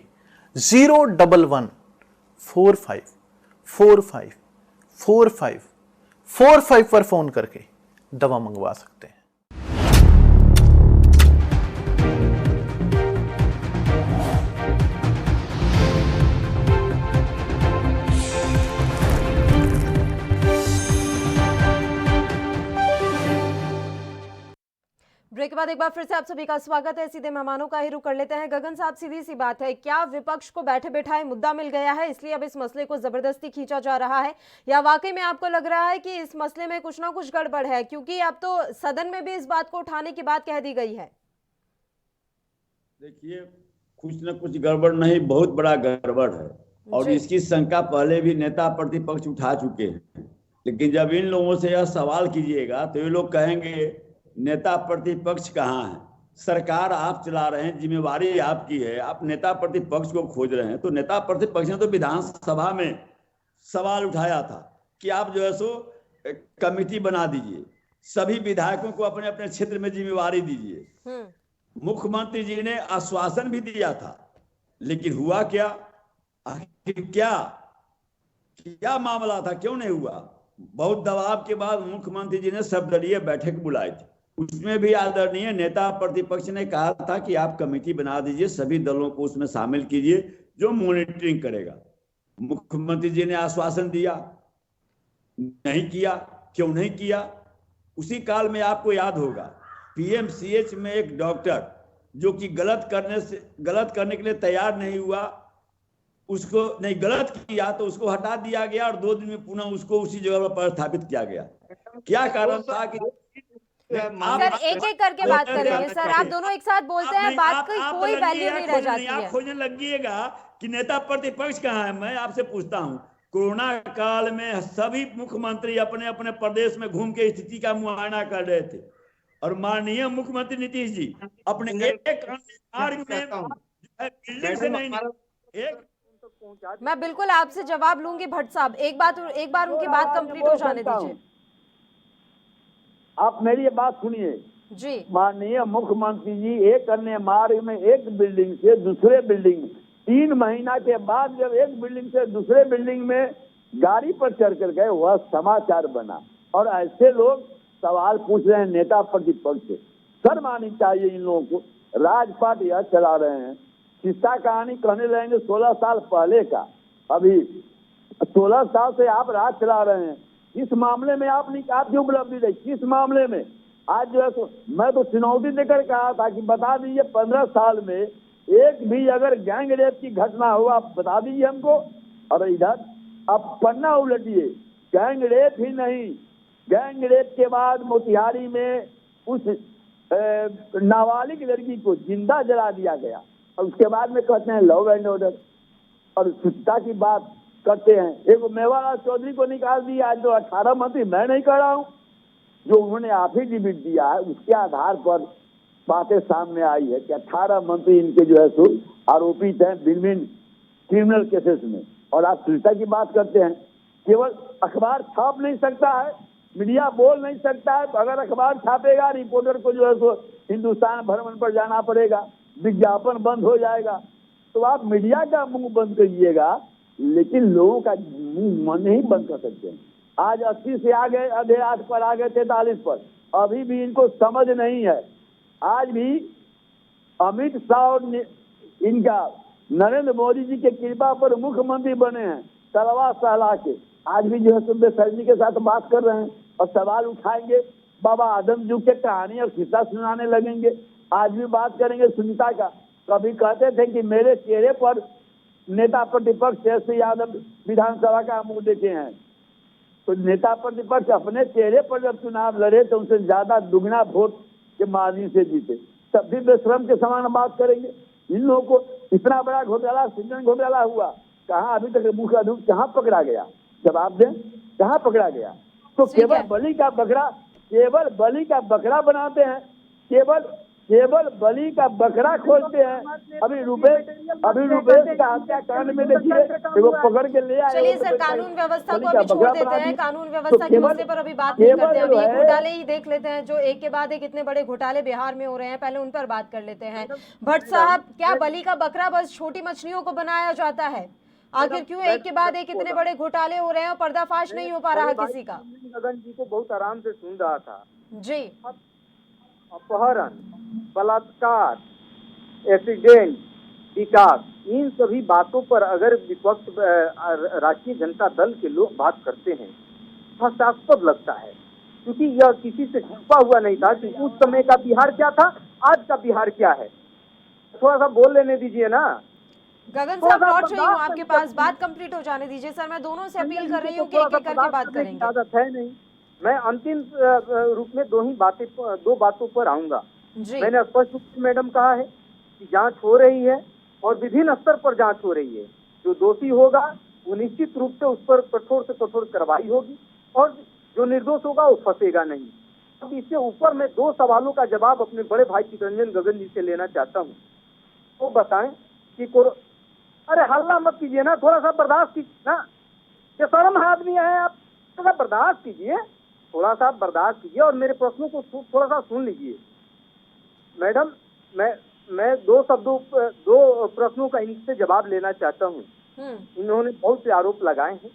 01145454545 पर फोन करके दवा मंगवा सकते हैं। ब्रेक के बाद एक बार फिर से आप सभी का स्वागत है। सीधे मेहमानों का ही रुख कर लेते हैं। गगन साहब, सीधी सी बात है, क्या विपक्ष को बैठे बैठाए मुद्दा मिल गया है इसलिए अब इस मसले को जबरदस्ती खींचा जा रहा है, या वाकई में आपको लग रहा है कि इस मसले में कुछ ना कुछ गड़बड़ है? क्योंकि अब तो सदन में भी इस बात को उठाने की बात कह दी गई है। देखिए, कुछ न कुछ गड़बड़ नहीं, बहुत बड़ा गड़बड़ है और इसकी शंका पहले भी नेता प्रतिपक्ष उठा चुके हैं। लेकिन जब इन लोगों से यह सवाल कीजिएगा तो ये लोग कहेंगे नेता प्रतिपक्ष कहाँ है? सरकार आप चला रहे हैं, जिम्मेवारी आपकी है, आप नेता प्रतिपक्ष को खोज रहे हैं। तो नेता प्रतिपक्ष ने तो विधानसभा में सवाल उठाया था कि आप जो है सो कमेटी बना दीजिए, सभी विधायकों को अपने अपने क्षेत्र में जिम्मेवारी दीजिए। मुख्यमंत्री जी ने आश्वासन भी दिया था, लेकिन हुआ क्या? आखिर क्या मामला था, क्यों नहीं हुआ? बहुत दबाव के बाद मुख्यमंत्री जी ने सर्वदलीय बैठक बुलाई थी। उसमें भी आदरणीय नेता प्रतिपक्ष ने कहा था कि आप कमेटी बना दीजिए, सभी दलों को उसमें शामिल कीजिए जो मॉनिटरिंग करेगा। मुख्यमंत्री जी ने आश्वासन दिया, नहीं किया। क्यों नहीं किया? उसी काल में आपको याद होगा पीएमसीएच में एक डॉक्टर जो कि गलत करने के लिए तैयार नहीं हुआ, उसको नहीं गलत किया तो उसको हटा दिया गया और 2 दिन में पुनः उसको उसी जगह पर स्थापित किया गया। क्या कारण था कि सर एक एक करके बात करेंगे सर, आप दोनों एक साथ बोलते हैं, बात की कोई वैल्यू नहीं रह जाती है। आप खोजने लगिएगा कि नेता प्रतिपक्ष कहाँ है। मैं आपसे पूछता हूँ, कोरोना काल में सभी मुख्यमंत्री अपने अपने प्रदेश में घूम के स्थिति का मुआयना कर रहे थे और माननीय मुख्यमंत्री नीतीश जी अपने एक मार्ग में बिल्डिंग से नहीं एक मैं बिल्कुल आपसे जवाब लूंगी भट्ट साहब, एक बार उनकी बात कंप्लीट हो जाने दीजिए। आप मेरी ये बात सुनिए जी। माननीय मुख्यमंत्री जी एक अन्य मार्ग में एक बिल्डिंग से दूसरे बिल्डिंग 3 महीना के बाद जब एक बिल्डिंग से दूसरे बिल्डिंग में गाड़ी पर चढ़ कर गए, वह समाचार बना और ऐसे लोग सवाल पूछ रहे हैं नेता प्रतिपक्ष से। शर्म आनी चाहिए इन लोगों को। राजपाट यह चला रहे हैं, किस्सा कहानी कहने लगेंगे 16 साल पहले का। अभी 16 साल से आप राज चला रहे हैं। इस मामले में आपकी उपलब्धि रही किस मामले में? आज जो है मैं तो चुनौती देकर कहा था कि बता दीजिए 15 साल में एक भी अगर गैंग रेप की घटना हो आप बता दीजिए हमको। और इधर अब पन्ना उलटिए, गैंग रेप ही नहीं, गैंग रेप के बाद मोतिहारी में उस नाबालिग लड़की को जिंदा जला दिया गया और उसके बाद में कहते हैं लॉ एंड ऑर्डर और सुचिता की बात करते हैं। एक मेवालाल चौधरी को निकाल दिया, आज जो 18 मंत्री मैं नहीं कर रहा हूँ, जो उन्होंने एफिडेविट दिया है उसके आधार पर बातें सामने आई है कि 18 मंत्री इनके जो है सो आरोपित हैं भिन्न क्रिमिनल केसेस में। और आप सुचिता की बात करते हैं, केवल अखबार छाप नहीं सकता है, मीडिया बोल नहीं सकता है, तो अगर अखबार छापेगा रिपोर्टर को जो है सो हिंदुस्तान भ्रमण पर जाना पड़ेगा, विज्ञापन बंद हो जाएगा। तो आप मीडिया का मुंह बंद करिएगा लेकिन लोगों का मुंह नहीं बंद कर सकते। आज 80 से आ गए, आधे 8 पर आ गए 43 पर, अभी भी इनको समझ नहीं है। आज भी अमित शाह और इनका नरेंद्र मोदी जी के कृपा पर मुख्यमंत्री बने हैं तलवार सहला के। आज भी जो है सुबह सर जी के साथ बात कर रहे हैं और सवाल उठाएंगे, बाबा आदम जी के कहानी और किस्सा सुनाने लगेंगे। आज भी बात करेंगे सुनीता का। कभी कहते थे कि मेरे चेहरे पर नेता प्रतिपक्ष तेजस्वी यादव विधानसभा का मुंह देखे हैं, तो नेता प्रतिपक्ष अपने चेहरे पर जब चुनाव लड़े तो उनसे ज्यादा दुगना वोट के मार्जिन से जीते। तब भी बेशरम के समान बात करेंगे। इन लोगों को इतना बड़ा घोटाला, सिंचन घोटाला हुआ, कहाँ अभी तक मुख्य आरोपी कहाँ पकड़ा गया? जवाब दें, कहाँ पकड़ा गया? तो केवल बलि का बकरा बनाते हैं, केवल बलि का बकरा खोलते हैं। अभी रुपेश का हत्याकांड में देखिए वो पकड़ के ले आए। चलिए सर, कानून व्यवस्था को अभी छोड़ देते हैं, कानून व्यवस्था के मुद्दे पर अभी बात नहीं करते हैं। अभी ये घोटाले ही देख लेते हैं जो एक के बाद एक इतने बड़े घोटाले बिहार में हो रहे हैं, पहले उन पर बात कर लेते हैं। भट्ट साहब, क्या बलि का बकरा बस छोटी मछलियों को बनाया जाता है? आखिर क्यों एक के बाद एक इतने बड़े घोटाले हो रहे हैं और पर्दाफाश नहीं हो पा रहा किसी का? गगन जी को बहुत आराम से सुन रहा था जी। अपहरण, बलात्कार, एक्सीडेंट, विकास, इन सभी बातों पर अगर विपक्ष राष्ट्रीय जनता दल के लोग बात करते हैं हास्यास्पद लगता है, क्योंकि यह किसी से छुपा हुआ नहीं था कि उस समय का बिहार क्या था, आज का बिहार क्या है। थोड़ा सा बोल लेने दीजिए ना। गगन साहब, लौट रही हूँ आपके पास, बात कंप्लीट हो जाने दीजिए सर। मैं दोनों से अपील कर रही हूँ कि एक एक करके बात करेंगे। आदत है नहीं, मैं अंतिम रूप में दो बातों पर आऊंगा। मैंने स्पष्ट रूप से मैडम कहा है कि जांच हो रही है और विभिन्न स्तर पर जांच हो रही है। जो दोषी होगा वो निश्चित रूप से उस पर कठोर से कठोर कार्रवाई होगी और जो निर्दोष होगा वो फंसेगा नहीं। अब इससे ऊपर मैं 2 सवालों का जवाब अपने बड़े भाई चितरंजन गगन जी से लेना चाहता हूँ। वो बताएं कि अरे हल्ला मत कीजिए ना, थोड़ा सा बर्दाश्त कीजिए ना, ये शर्म आदमी है आप, थोड़ा बर्दाश्त कीजिए, थोड़ा सा बर्दाश्त कीजिए और मेरे प्रश्नों को थोड़ा सा सुन लीजिए। मैडम, मैं 2 प्रश्नों का इनसे जवाब लेना चाहता हूँ। इन्होंने बहुत से आरोप लगाए हैं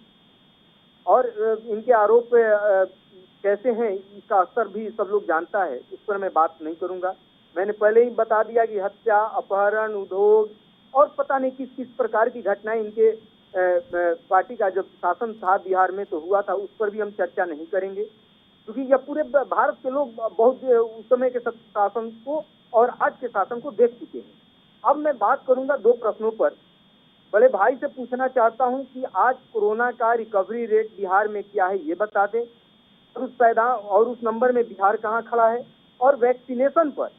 और इनके आरोप कैसे हैं इसका असर भी सब लोग जानता है, इस पर मैं बात नहीं करूंगा। मैंने पहले ही बता दिया कि हत्या, अपहरण, उद्योग और पता नहीं किस किस प्रकार की घटनाएं इनके पार्टी का जब शासन था बिहार में तो हुआ था, उस पर भी हम चर्चा नहीं करेंगे, क्योंकि यह पूरे भारत के लोग बहुत उस समय के शासन को और आज के शासन को देख चुके हैं। अब मैं बात करूंगा दो प्रश्नों पर। बड़े भाई से पूछना चाहता हूं कि आज कोरोना का रिकवरी रेट बिहार में क्या है ये बता दें, और उस नंबर में बिहार कहां खड़ा है, और वैक्सीनेशन पर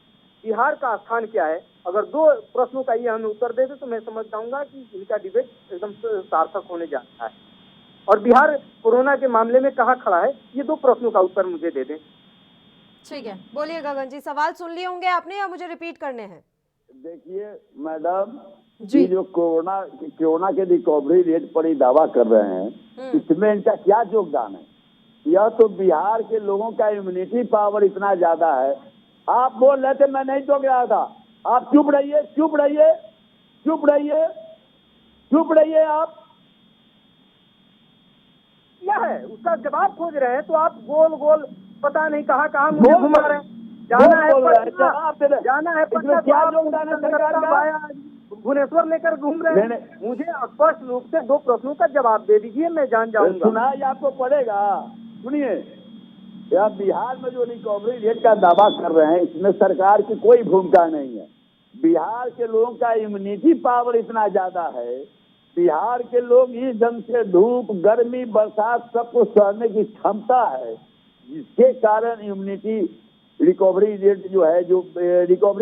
बिहार का स्थान क्या है। अगर दो प्रश्नों का ये हमें उत्तर दे दे तो मैं समझ जाऊंगा कि इनका डिबेट एकदम सार्थक होने जा रहा है। और बिहार कोरोना के मामले में कहां खड़ा है, ये दो प्रश्नों का उत्तर मुझे दे दें। ठीक है, बोलिए गगन जी, सवाल सुन लिए होंगे आपने या मुझे रिपीट करने हैं? देखिए मैडम जी, जो कोरोना के रिकवरी रेट पर ही दावा कर रहे हैं, इसमें इनका क्या योगदान है? यह तो बिहार के लोगों का इम्यूनिटी पावर इतना ज्यादा है। आप बोल रहे थे मैं नहीं टोक रहा था, आप चुप रहिए, चुप रहिए, चुप रहिए, चुप रहिए। आप क्या है उसका जवाब खोज रहे हैं तो आप गोल गोल पता नहीं कहाँ मुझे घुमा रहे हैं। जाना है पटना, क्या योगदान है सरकार का? भुवनेश्वर लेकर घूम रहे हैं। मुझे स्पष्ट रूप से दो प्रश्नों का जवाब दे दीजिए, मैं जान जाऊंगा। सुनाई आपको पड़ेगा, सुनिए। या बिहार में जो रिकवरी रेट का दावा कर रहे हैं, इसमें सरकार की कोई भूमिका नहीं है। बिहार के लोगों का इम्यूनिटी पावर इतना ज्यादा है, बिहार के लोग इस ढंग से धूप, गर्मी, बरसात सबको सहने की क्षमता है, जिसके कारण इम्यूनिटी रिकवरी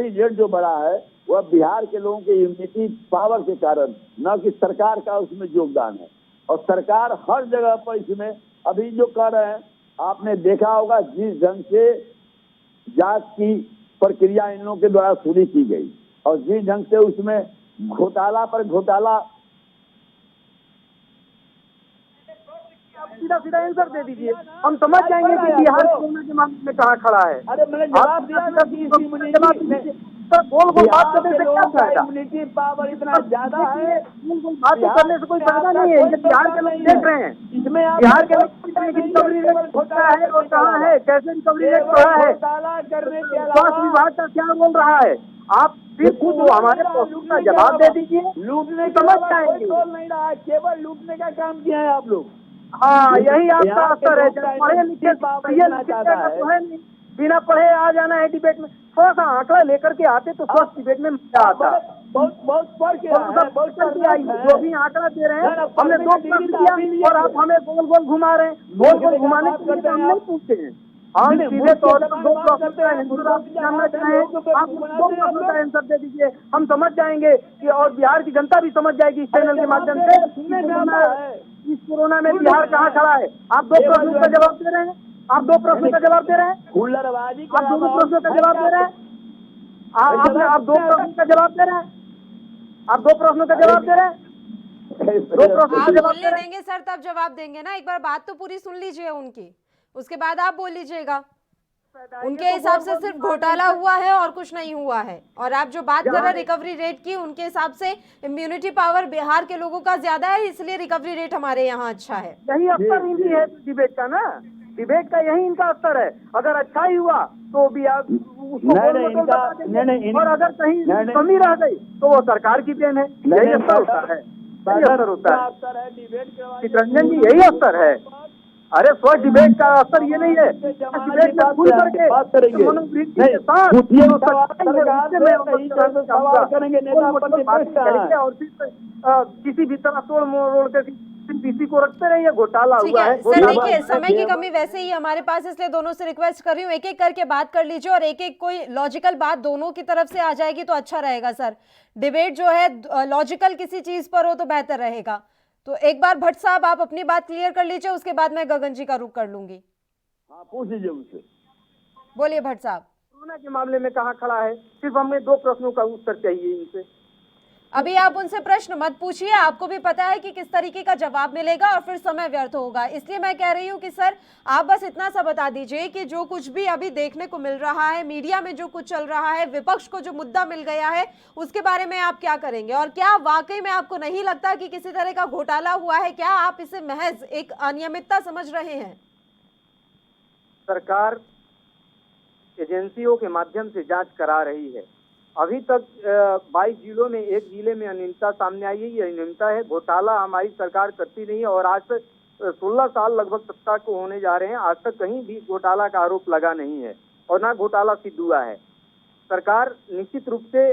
रेट जो बढ़ा है वह बिहार के लोगों के इम्यूनिटी पावर के कारण, न कि सरकार का उसमें योगदान है। और सरकार हर जगह पर इसमें अभी जो कर रहे हैं, आपने देखा होगा जिस ढंग से जांच की प्रक्रिया इन लोगों के द्वारा शुरू की गई और जिस ढंग से उसमें घोटाला पर घोटाला। सीधा सीधा आंसर दे दीजिए, हम समझ जाएंगे कि बिहार कोरोना के मामले में कहाँ खड़ा है। अरे मैंने जवाब दिया ना कि गोल गोल बात करने से क्या फायदा? इम्यूनिटी पावर इतना ज्यादा है, गोल गोल बात करने से कोई फायदा नहीं है। ये बिहार के लोग देख रहे हैं, इसमें बिहार के लोग रिकवरी रेट होता है और कहाँ है, कैसे रिकवरी रेट बढ़ा है, स्वास्थ्य विभाग का क्या बोल रहा है। आप फिर खुद हमारे प्रश्न का जवाब दे दीजिए, लूटने समझ जाएंगे। नहीं रहा, केवल लूटने का काम किया है आप लोग। हाँ, यही आपका असर है। पढ़े लिखे बिना पढ़े आ जाना है डिबेट में। थोड़ा सा आंकड़ा लेकर के आते तो फर्स्ट डिबेट में मजा आता। बहुत पढ़ के जो भी आंकड़ा दे रहे हैं, हमने दो प्रश्न किया और आप हमें गोल गोल घुमा रहे हैं। गोल गोल घुमाने के लिए हम नहीं पूछते हैं, हम सीधे तौर पर दो प्रश्न का जानना चाहें, आप दो प्रश्नों का आंसर दे दीजिए, हम समझ जाएंगे कि, और बिहार की जनता भी समझ जाएगी इस चैनल के माध्यम से, इस कोरोना में बिहार कहाँ खड़ा है। आप दो प्रश्नों का जवाब दे रहे हैं, आप दो प्रश्नों का जवाब दे रहे हैं, आप दो प्रश्नों का जवाब दे रहे हैं, आप दो प्रश्नों का जवाब दे रहे हैं, आप दो प्रश्नों का जवाब दे रहे हैं, दो प्रश्नों का जवाब बोलने देंगे सर, तब जवाब देंगे ना। एक बार बात तो पूरी सुन लीजिए उनकी, उसके बाद आप बोल लीजिएगा। उनके हिसाब से सिर्फ घोटाला हुआ है और कुछ नहीं हुआ है, और आप जो बात कर रहे हैं रिकवरी रेट की, उनके हिसाब से इम्यूनिटी पावर बिहार के लोगों का ज्यादा है, इसलिए रिकवरी रेट हमारे यहाँ अच्छा है। यही अवसर इनकी है डिबेट का ना, डिबेट का यही इनका अवसर है। अगर अच्छा ही हुआ तो बिहार और अगर कहीं कमी रह गई तो वो सरकार की देन है। यही अवसर होता है, यही अवसर होता है चितरंजन जी, यही अवसर है। अरे स्वच्छ डिबेट का असर ये नहीं है, डिबेट में खुल करके मनोवृत्ति के साथ और किसी भी तरह तोड़ मोड़ के किसी को रखते रहिए, घोटाला हुआ है। सर देखिए, समय की कमी वैसे ही हमारे पास, इसलिए दोनों से रिक्वेस्ट कर रही हूँ एक एक करके बात कर लीजिए, और एक एक कोई लॉजिकल बात दोनों की तरफ से आ जाएगी तो अच्छा रहेगा सर। डिबेट जो है लॉजिकल किसी चीज पर हो तो बेहतर रहेगा। तो एक बार भट्ट साहब आप अपनी बात क्लियर कर लीजिए, उसके बाद मैं गगन जी का रुख कर लूंगी। हाँ, पूछ लीजिए उनसे। बोलिए भट्ट साहब। कोरोना के मामले में कहाँ खड़ा है, सिर्फ हमें दो प्रश्नों का उत्तर चाहिए इनसे। अभी आप उनसे प्रश्न मत पूछिए, आपको भी पता है कि किस तरीके का जवाब मिलेगा और फिर समय व्यर्थ होगा। इसलिए मैं कह रही हूँ कि सर आप बस इतना सा बता दीजिए कि जो कुछ भी अभी देखने को मिल रहा है, मीडिया में जो कुछ चल रहा है, विपक्ष को जो मुद्दा मिल गया है, उसके बारे में आप क्या करेंगे, और क्या वाकई में आपको नहीं लगता कि किसी तरह का घोटाला हुआ है? क्या आप इसे महज एक अनियमितता समझ रहे हैं? सरकार एजेंसियों के माध्यम से जांच करा रही है अभी तक 22 जिलों में एक जिले में अनियमितता सामने आई है। ये अनियमितता है, घोटाला हमारी सरकार करती नहीं है और आज तक 16 साल लगभग सत्ता को होने जा रहे हैं, आज तक कहीं भी घोटाला का आरोप लगा नहीं है और ना घोटाला सिद्ध हुआ है। सरकार निश्चित रूप से,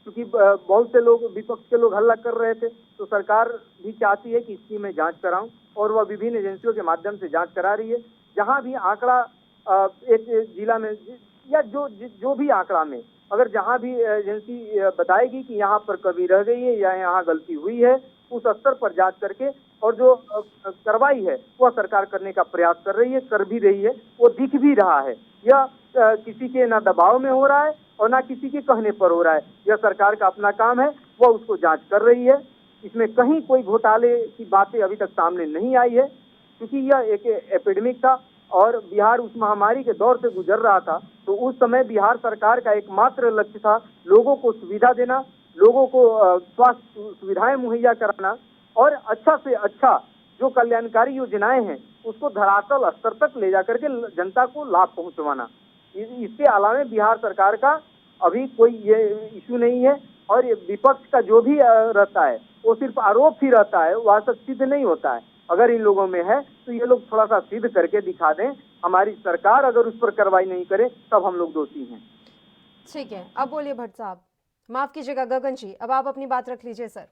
क्योंकि बहुत से लोग, विपक्ष के लोग हल्ला कर रहे थे, तो सरकार भी चाहती है कि इसकी मैं जांच कराऊं और वह विभिन्न एजेंसियों के माध्यम से जांच करा रही है। जहां भी आंकड़ा एक जिला में या जो भी आंकड़ा में अगर जहां भी एजेंसी बताएगी कि यहाँ पर कमी रह गई है या यहाँ गलती हुई है, उस स्तर पर जांच करके और जो कार्रवाई है वह सरकार करने का प्रयास कर रही है, कर भी रही है, वो दिख भी रहा है। यह किसी के ना दबाव में हो रहा है और ना किसी के कहने पर हो रहा है। यह सरकार का अपना काम है, वह उसको जांच कर रही है। इसमें कहीं कोई घोटाले की बातें अभी तक सामने नहीं आई है, क्योंकि यह एक एपिडेमिक था और बिहार उस महामारी के दौर से गुजर रहा था। तो उस समय बिहार सरकार का एकमात्र लक्ष्य था लोगों को सुविधा देना, लोगों को स्वास्थ्य सुविधाएं मुहैया कराना और अच्छा से अच्छा जो कल्याणकारी योजनाएं हैं उसको धरातल स्तर तक ले जाकर के जनता को लाभ पहुंचवाना। इसके अलावा बिहार सरकार का अभी कोई ये इशू नहीं है और ये विपक्ष का जो भी रहता है वो सिर्फ आरोप ही रहता है, वह सब सिद्ध नहीं होता है। अगर इन लोगों में है तो ये लोग थोड़ा सा सिद्ध करके दिखा दें। हमारी सरकार अगर उस पर कार्रवाई नहीं करे तब हम लोग दोषी हैं। ठीक है, अब बोलिए भट्ट साहब। माफ कीजिएगा गगन जी, अब आप अपनी बात रख लीजिए सर।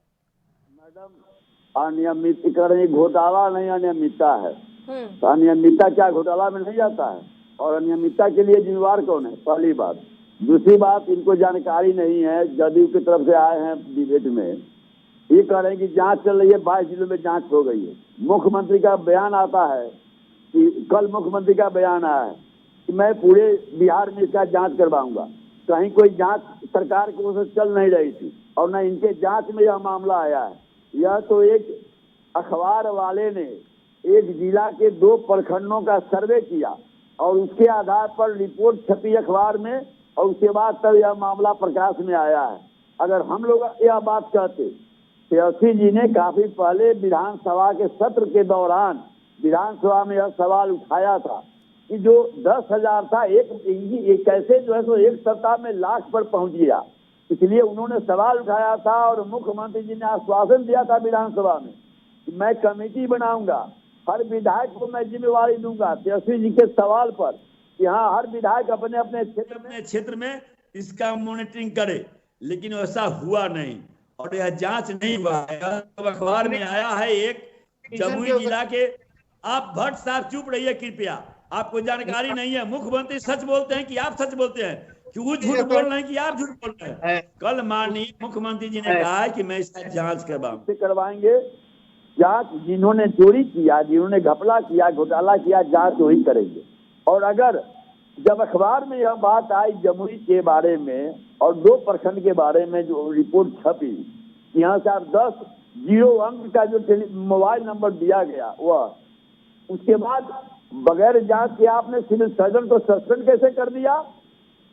मैडम, अनियमितीकरण घोटाला नहीं, अनियमितता है। तो अनियमितता क्या घोटाला में नहीं जाता है? और अनियमितता के लिए जिम्मेवार कौन है? पहली बात। दूसरी बात, इनको जानकारी नहीं है, जदयू की तरफ से आए हैं डिबेट में, ये कह रहे हैं कि जांच चल रही है, 22 जिलों में जांच हो गई है। मुख्यमंत्री का बयान आता है कि कल मुख्यमंत्री का बयान आया है कि मैं पूरे बिहार में इसका जांच करवाऊंगा। कहीं कोई जांच सरकार की ओर से चल नहीं रही थी और न इनके जांच में यह मामला आया है। यह तो एक अखबार वाले ने एक जिला के 2 प्रखंडों का सर्वे किया और उसके आधार पर रिपोर्ट छपी अखबार में और उसके बाद तब यह मामला प्रकाश में आया है। अगर हम लोग यह बात कहते, तेजस्वी जी ने काफी पहले विधानसभा के सत्र के दौरान विधानसभा में यह सवाल उठाया था कि जो 10,000 था एक कैसे जो है सो एक सप्ताह में लाख पर पहुंच गया। इसलिए उन्होंने सवाल उठाया था और मुख्यमंत्री जी ने आश्वासन दिया था विधानसभा में कि मैं कमेटी बनाऊंगा, हर विधायक को मैं जिम्मेवारी दूंगा तेजस्वी जी के सवाल पर कि हाँ, हर विधायक अपने अपने क्षेत्र में इसका मॉनिटरिंग करे। लेकिन वैसा हुआ नहीं और यह जांच नहीं हुआ है। अखबार में आया है एक जमुई जिला के, आप भट्ट साहब चुप रहिए कृपया, आपको जानकारी नहीं है। मुख्यमंत्री सच बोलते हैं कि आप सच बोलते हैं, कि वो झूठ बोल रहे हैं कि आप झूठ बोल रहे हैं? कल माननीय मुख्यमंत्री जी ने कहा है कि मैं इसका जांच करवाएंगे। जांच जिन्होंने चोरी किया, जिन्होंने घपला किया, घोटाला किया, जांच वही करेंगे। और अगर जब अखबार में यह बात आई जमुई के बारे में और 2 प्रखंड के बारे में जो रिपोर्ट छपी, यहाँ से आप 10 0 अंक का जो मोबाइल नंबर दिया गया, वह उसके बाद बगैर जांच के आपने सिविल सर्जन को सस्पेंड कैसे कर दिया?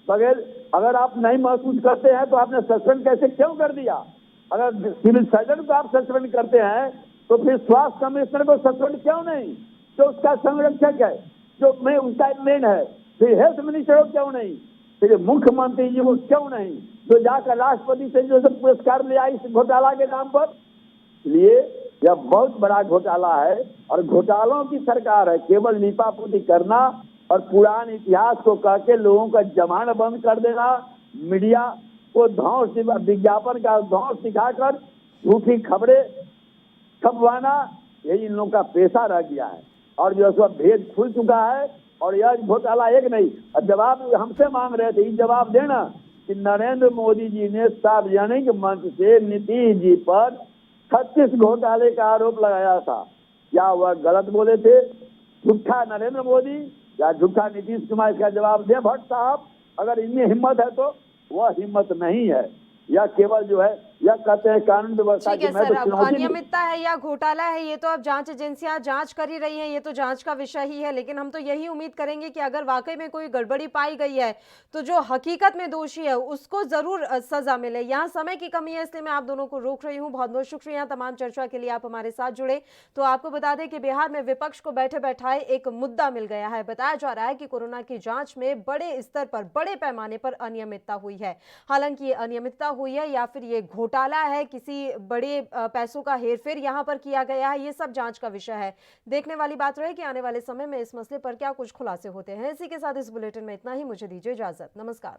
बगैर, अगर आप नहीं महसूस करते हैं तो आपने सस्पेंड कैसे क्यों कर दिया? अगर सिविल सर्जन को आप सस्पेंड करते हैं तो फिर स्वास्थ्य कमिश्नर को सस्पेंड क्यों नहीं, जो उसका संरक्षक है, जो मैं उसका मेन है? फिर हेल्थ मिनिस्टर को क्यों नहीं? फिर मुख्यमंत्री जी को क्यों नहीं, जो जाकर राष्ट्रपति से जो पुरस्कार ले आई इस घोटाला के नाम पर? इसलिए यह बहुत बड़ा घोटाला है और घोटालों की सरकार है। केवल लीपापोती करना और पुराने इतिहास को कह के लोगों का जमाना बंद कर देना, मीडिया को धौंस, विज्ञापन का धौंस दिखाकर झूठी खबरें छपवाना, यही इन लोगों का पेशा रह गया है। और जो है भेद खुल चुका है और यह घोटाला एक नहीं। जवाब हमसे मांग रहे थे, जवाब देना कि नरेंद्र मोदी जी ने सार्वजनिक मंच से नीतीश जी पर 36 घोटाले का आरोप लगाया था। क्या वह गलत बोले थे? झूठा नरेंद्र मोदी या झूठा नीतीश कुमार? इसका जवाब दे भट्ट साहब। अगर इनमें हिम्मत है तो वह हिम्मत नहीं है। यह केवल जो है या कहते हैं कानून व्यवस्था ठीक है की। मैं सर, तो अब चुनौती अनियमितता है या घोटाला है ये तो अब जांच एजेंसियां जांच कर ही रही हैं, ये तो जांच का विषय ही है। लेकिन हम तो यही उम्मीद करेंगे कि अगर वाकई में कोई गड़बड़ी पाई गई है तो जो हकीकत में दोषी है उसको जरूर सजा मिले। यहाँ समय की कमी है इसलिए मैं आप दोनों को रोक रही हूँ। बहुत बहुत शुक्रिया तमाम चर्चा के लिए आप हमारे साथ जुड़े। तो आपको बता दें कि बिहार में विपक्ष को बैठे बैठाए एक मुद्दा मिल गया है। बताया जा रहा है कि कोरोना की जांच में बड़े स्तर पर, बड़े पैमाने पर अनियमितता हुई है। हालांकि ये अनियमितता हुई है या फिर ये घोटाला है, किसी बड़े पैसों का हेरफेर यहां पर किया गया है, ये सब जांच का विषय है। देखने वाली बात रहे कि आने वाले समय में इस मसले पर क्या कुछ खुलासे होते हैं। इसी के साथ इस बुलेटिन में इतना ही। मुझे दीजिए इजाजत। नमस्कार।